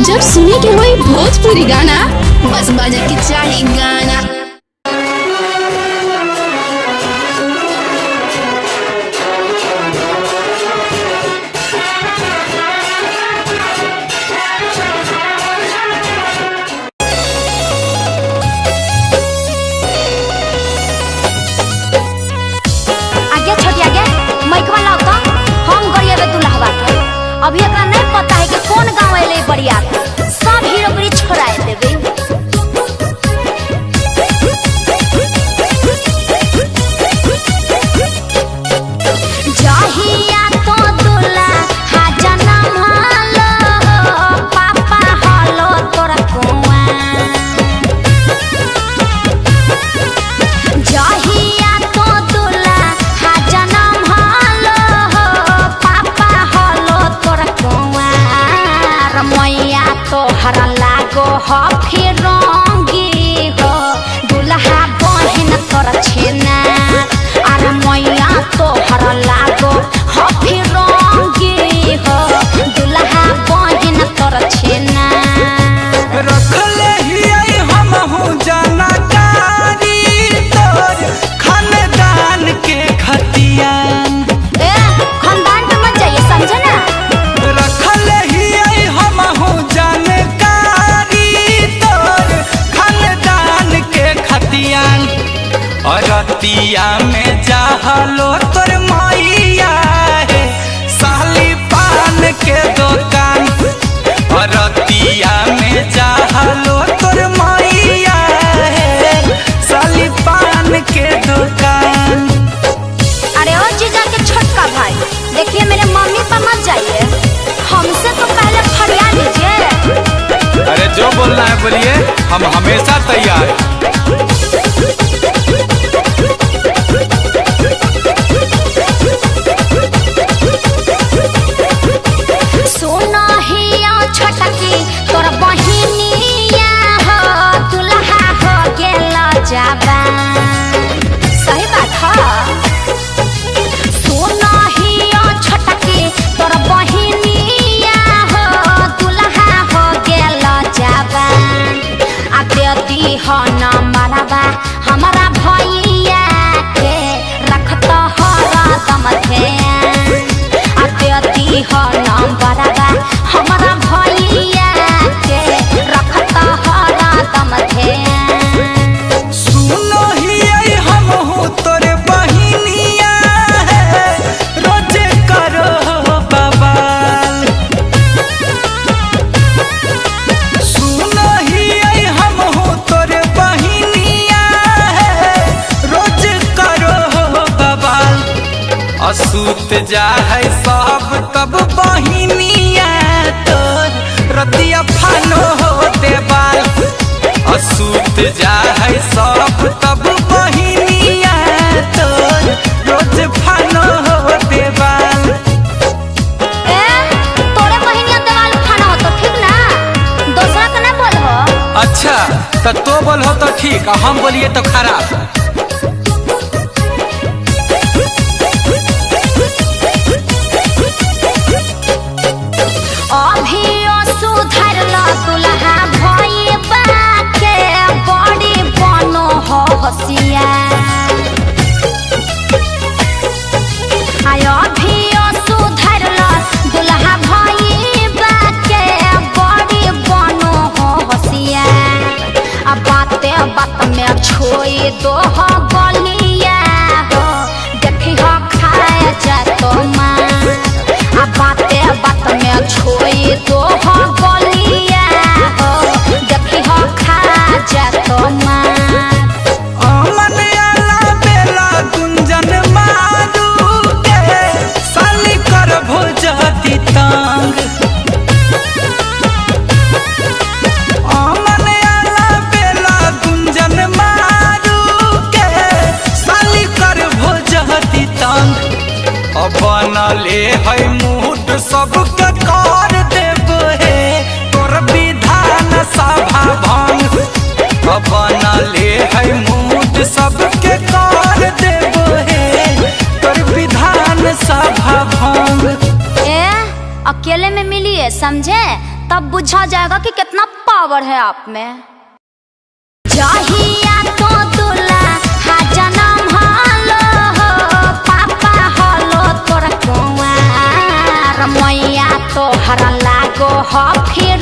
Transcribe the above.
जब सुने के होई भोजपुरी गाना बस बजे के चाही गाना। अभी एकरा नहीं पता है कि कौन गाँव है बढ़िया सब हीरोगिरी छोड़ाए देवे। जहिया तो दुल्हा जनम हलो पापा हलो तोरा कुआं। जहिया तो दुल्हा जनम हलो पापा हलो तोरा कुआं। रमैया तो हर लागो हो फिर रंगी हो दुल्हा बहन तोरा छेना। अरे मैया तो हर लागो हो फिर रंगी हो दुल्हा बहन तोरा छेना। रखले ही हम हूँ जानकारी तोर खानदान के खतियान। खानदान पे मत जाइए समझे ना। रखले ही हम हूँ जानकारी तोर खानदान के खतियान। और रतिया में जाहलो तोर मैया है साली पान के दुकान। और रतिया में जाहलो तोर मैया है साली पान के दुकान। अरे ओ जीजा के छोटका भाई देखिए मेरे मम्मी पर मत जाइए, हमसे तो पहले फरिया लीजिए। अरे जो बोलना है बोलिए, हम हमेशा तैयार। सोना हिया छोटकी तोर बहिनिया हो दुल्हा हो गेला जवान। सही बात है। सोना हिया छोटकी तोर बहिनिया हो दुल्हा हो गेला जवान। आ देती हो न मरबा हमारा भैया के रखत हो रदम ध्यान। आ देती हो न मरबा हमारा भैया के रखत हो रदम ध्यान। सुनो ही हम हूँ तोर बहिनिया है रोजे करो बवाल। सुनो ही हम हूँ तोर बहिनिया है रोज करो बवाल। असूत जा है सब तब बहिनिया तोर रतिया फानो हो देवाल। असूत जा है सब तब बहिनिया तोर रोज फानो हो देवाल। तोरे बहिनिया देवाल खाना हो तो ठीक ना, दूसरा का ना बोल हो। अच्छा तो बोल हो तो ठीक, हम बोलिए तो खराब। अभियो सुधर लो दुल्हा भई बाके बड़ी बनो हो होशियार। आय अभियो सुधर लो दुल्हा भई बाके बड़ी बनो हो होशियार। अब बाते बात में छोई दो समझे? तब बुझा जाएगा कि कितना पावर है आप में। जहिया तो दुल्हा जनम हलो पापा हलो तोरा कुंवार मैया तो हर लागो हो फिर